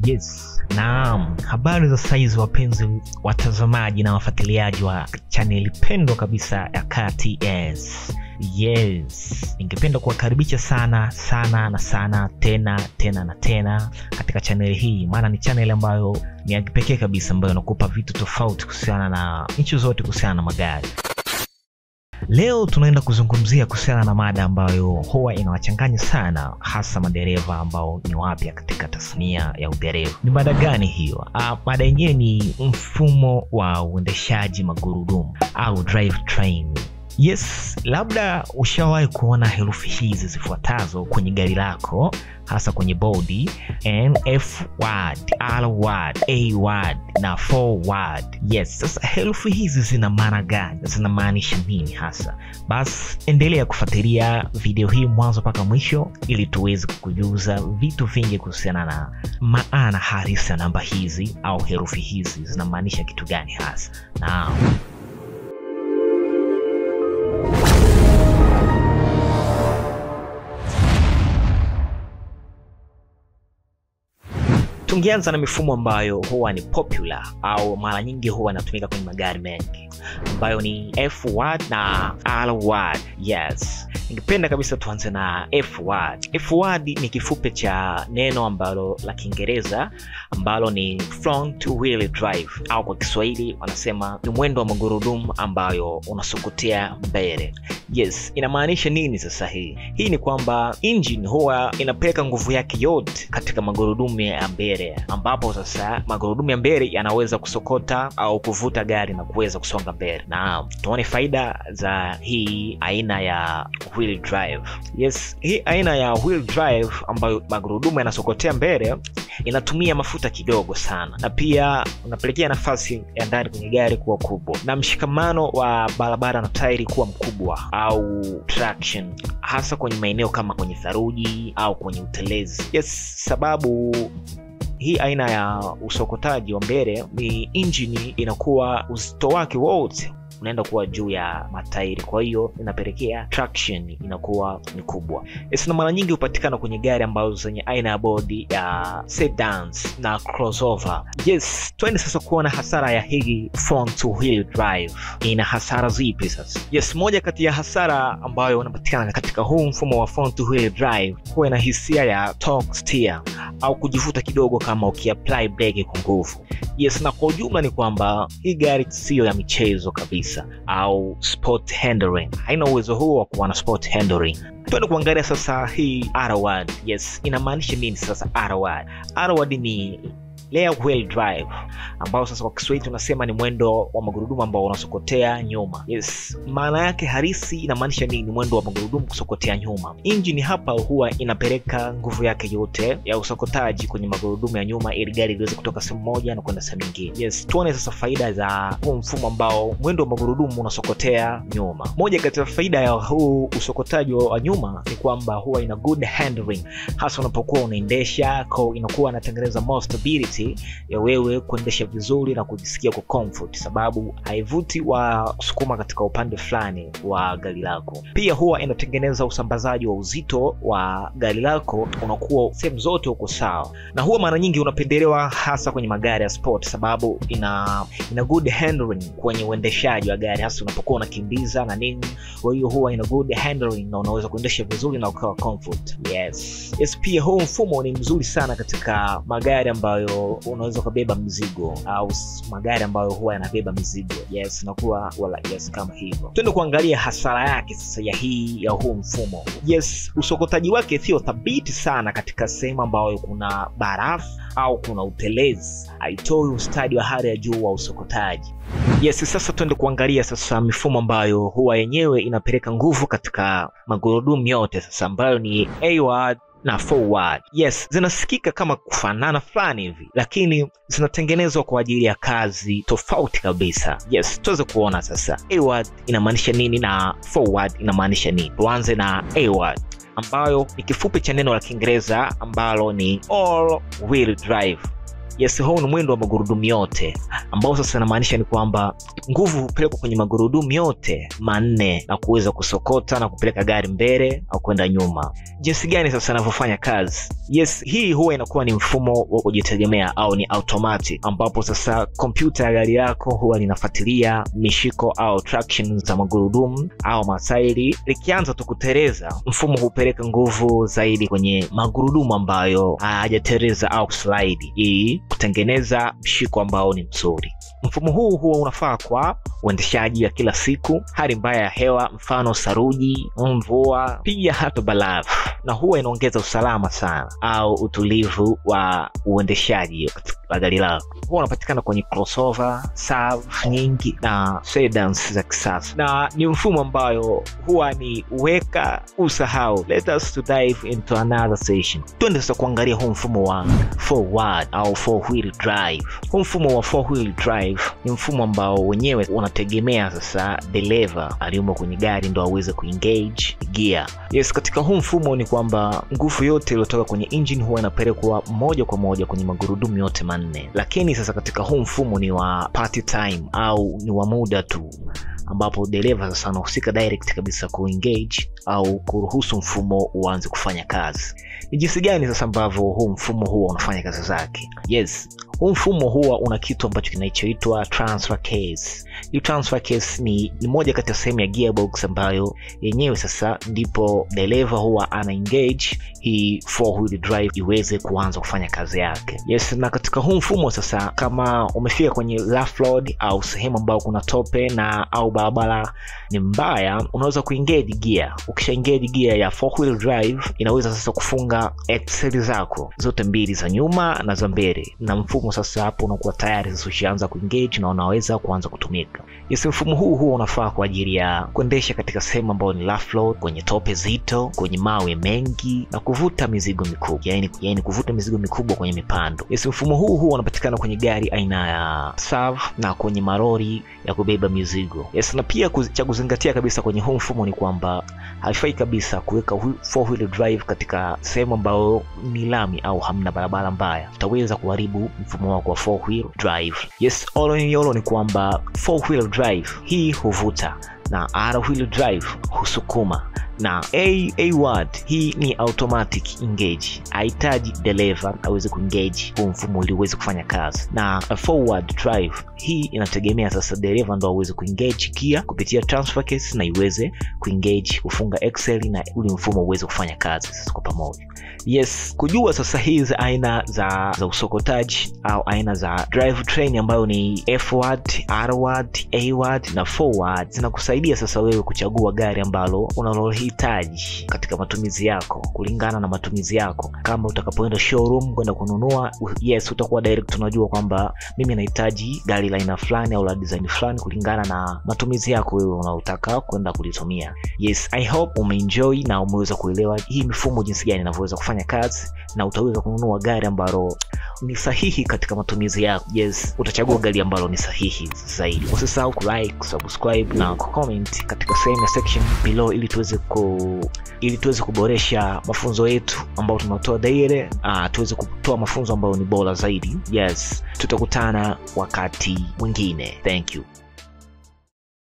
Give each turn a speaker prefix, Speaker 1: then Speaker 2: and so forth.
Speaker 1: Yes, naam, habari za saizi wapenzi watazamaji na wafuatiliaji wa channel pendwa kabisa ya KTS. Yes, ningependa kuwakaribisha sana tena katika channel hii, maana ni channel ambayo ni ya kipekee kabisa, ambayo inakupa vitu tofauti kuhusiana na nchi zote kuhusiana na magari. Leo tunaenda kuzungumzia kuhusiana na mada ambayo huwa inawachanganya sana, hasa madereva ambao ni wapya katika tasnia ya udereva. Ni mada gani hiyo? Mada yenyewe ni mfumo wa uendeshaji magurudumu au drivetrain. Yes, labda ushawahi kuona herufi hizi zifuatazo kwenye gari lako, hasa kwenye body: N, F word, R word, A word na 4 word. Yes, sasa herufi hizi zina maana gani? Zinamaanisha nini hasa? Basi endelea kufuatilia video hii mwanzo mpaka mwisho ili tuweze kukujuza vitu vingi kuhusiana na maana halisi ya namba hizi au herufi hizi zinamaanisha kitu gani hasa. Tungeanza na mifumo ambayo huwa ni popular au mara nyingi huwa inatumika kwenye magari mengi, ambayo ni F word na R word. Yes, ningependa kabisa tuanze na F word. F word ni kifupi cha neno ambalo la Kiingereza ambalo ni front wheel drive, au kwa Kiswahili wanasema ni mwendo wa magurudumu ambayo unasukutia mbele. Yes, inamaanisha nini sasa hii? Hii ni kwamba engine huwa inapeleka nguvu yake yote katika magurudumu ya mbele, ambapo sasa magurudumu ya mbele yanaweza kusokota au kuvuta gari na kuweza kusonga mbele. Na tuone faida za hii aina ya wheel drive. Yes, hii aina ya wheel drive ambayo magurudumu yanasokotea mbele inatumia mafuta kidogo sana, na pia unapelekea nafasi ya ndani kwenye gari kuwa kubwa na mshikamano wa barabara na tairi kuwa mkubwa au traction, hasa kwenye maeneo kama kwenye saruji au kwenye utelezi. Yes, sababu hii aina ya usokotaji wa mbele ni engine inakuwa uzito wake wote unaenda kuwa juu ya matairi, kwa hiyo inapelekea traction inakuwa ni kubwa. Na mara nyingi hupatikana kwenye gari ambazo zenye aina ya body ya sedans na crossover. Yes, twende sasa kuona hasara ya hii front wheel drive. Ina hasara zipi sasa? Yes, moja kati ya hasara ambayo inapatikana katika huu mfumo wa front wheel drive huwa ina hisia ya torque steer au kujivuta kidogo kama ukiapply brake kwa nguvu. Yes, na kwa ujumla ni kwamba hii gari sio ya michezo kabisa au sport handling. Haina uwezo huo wa kuwa na sport handling. Twende kuangalia sasa hii R word. Yes, inamaanisha nini sasa R word? R word ni rear wheel drive, ambao sasa kwa Kiswahili tunasema ni mwendo wa magurudumu ambao unasokotea nyuma. Yes, maana yake halisi inamaanisha nini? Mwendo wa magurudumu kusokotea nyuma. Engine hapa huwa inapeleka nguvu yake yote ya usokotaji kwenye magurudumu ya nyuma ili gari liweze kutoka sehemu moja na kwenda sehemu nyingine. Yes, tuone sasa faida za huu mfumo ambao mwendo wa magurudumu unasokotea nyuma. Moja kati ya faida ya huu usokotaji wa nyuma ni kwamba huwa ina good handling, hasa unapokuwa unaendesha, kwa inakuwa inatengeneza more stability ya wewe kuendesha vizuri na kujisikia kwa comfort, sababu haivuti wa kusukuma katika upande fulani wa gari lako. Pia huwa inatengeneza usambazaji wa uzito wa gari lako unakuwa sehemu zote uko sawa, na huwa mara nyingi unapendelewa hasa kwenye magari ya sport, sababu ina good handling kwenye uendeshaji wa gari, hasa unapokuwa unakimbiza na nini. Kwa hiyo huwa ina good handling na unaweza kuendesha vizuri na ukawa comfort. Yes, pia huu mfumo ni mzuri sana katika magari ambayo unaweza kubeba mzigo au magari ambayo huwa yanabeba mizigo. Yes, nakuwa yes kama hivyo. Twende kuangalia hasara yake sasa ya huu mfumo. Yes, usokotaji wake sio thabiti sana katika sehemu ambayo kuna barafu au kuna utelezi. Haitoi ustadi wa hali ya juu wa usokotaji. Yes, sasa twende kuangalia sasa mifumo ambayo huwa yenyewe inapeleka nguvu katika magurudumu yote sasa, ambayo ni A word na 4 word. Yes, zinasikika kama kufanana fulani hivi, lakini zinatengenezwa kwa ajili ya kazi tofauti kabisa. Yes, tuweze kuona sasa A word inamaanisha nini na 4 word inamaanisha nini. Tuanze na A word, ambayo ni kifupi cha neno la Kiingereza ambalo ni all wheel drive. Yes, huu ni mwendo wa magurudumu yote, ambao sasa inamaanisha ni kwamba nguvu hupelekwa kwenye magurudumu yote manne na kuweza kusokota na kupeleka gari mbele au kwenda nyuma. Jinsi gani sasa inavyofanya kazi? Yes, hii huwa inakuwa ni mfumo wa kujitegemea au ni automatic, ambapo sasa kompyuta ya gari yako huwa linafuatilia mishiko au traction za magurudumu au matairi. Likianza tu kuteleza, mfumo hupeleka nguvu zaidi kwenye magurudumu ambayo hayajateleza au slide, ili kutengeneza mshiko ambao ni mzuri. Mfumo huu huwa unafaa kwa uendeshaji wa kila siku, hali mbaya ya hewa, mfano saruji, mvua, pia hata barafu, na huwa inaongeza usalama sana au utulivu wa uendeshaji wa gari lako. Huwa unapatikana kwenye crossover, SUV nyingi na sedans za kisasa, na ni mfumo ambayo huwa ni weka usahau. Let us to dive into another session. Tuende sasa kuangalia huu mfumo wa forward au four wheel drive. Huu mfumo wa four wheel drive ni mfumo ambao wenyewe unategemea sasa dereva aliyomo kwenye gari ndo aweze kuengage gear. Yes, katika huu mfumo ni kwamba nguvu yote iliyotoka kwenye engine huwa inapelekwa moja kwa moja kwenye magurudumu yote manne. Lakini sasa katika huu mfumo ni wa party time au ni wa muda tu, ambapo dereva sasa anahusika direct kabisa kuengage au kuruhusu mfumo uanze kufanya kazi. Ni jinsi gani sasa ambavyo huu mfumo huwa unafanya kazi zake? Yes, huu mfumo huwa una kitu ambacho kinachoitwa transfer case. Hii transfer case ni moja kati ya sehemu ya gearbox ambayo yenyewe sasa ndipo dereva huwa ana engage hii four wheel drive iweze kuanza kufanya kazi yake. Yes, na katika huu mfumo sasa, kama umefika kwenye rough road au sehemu ambayo kuna tope na au barabara ni mbaya, unaweza kuengage gear. Ukisha engage gear ya four wheel drive, inaweza sasa kufunga axle zako zote mbili za nyuma na za mbele, na mfumo sasa hapo unakuwa tayari sasa ushaanza kuengage na unaweza kuanza kutumika. Yes, mfumo huu huwa unafaa kwa ajili ya kuendesha katika sehemu ambayo ni rough road, kwenye tope zito, kwenye mawe mengi na kuvuta mizigo mikubwa. Yaani kuvuta mizigo mikubwa kwenye mipando. Yes, mfumo huu huwa unapatikana kwenye gari aina ya SUV na kwenye maroli ya kubeba mizigo. Yes, na pia cha kuzingatia kabisa kwenye huu mfumo ni kwamba haifai kabisa kuweka four wheel drive katika sehemu ambayo ni lami au hamna barabara mbaya. Utaweza kuharibu mfumo wako wa four wheel drive. Yes, all ni kwamba four wheel drive hii huvuta na R wheel drive husukuma, na A-word hii ni automatic engage. Haitaji dereva aweze kuengage huu mfumo ili uweze kufanya kazi. Na forward drive hii inategemea sasa dereva ndo aweze kuengage gear kupitia transfer case na iweze kuengage kufunga axle na ule mfumo uweze kufanya kazi sasa kwa pamoja. Yes, kujua sasa hizi aina za usokotaji au aina za drive train ambayo ni F-word, R-word, A-word na forward zinakusaidia sasa wewe kuchagua gari ambalo unalohitaji katika matumizi yako kulingana na matumizi yako. Kama utakapoenda showroom kwenda kununua, yes, utakuwa direct unajua kwamba mimi nahitaji gari la aina fulani au la design fulani kulingana na matumizi yako wewe unaotaka kwenda kulitumia. Yes, I hope umeenjoy na umeweza kuelewa hii mifumo jinsi gani inavyoweza kufanya kazi na utaweza kununua gari ambalo ni sahihi katika matumizi yako. Yes, utachagua gari ambalo ni sahihi zaidi. Usisahau ku-like, subscribe na ku-comment katika sehemu ya section below ili tuweze kuboresha mafunzo yetu ambayo tunatoa daily, tuweze kutoa mafunzo ambayo ni bora zaidi. Yes, tutakutana wakati mwingine. Thank you.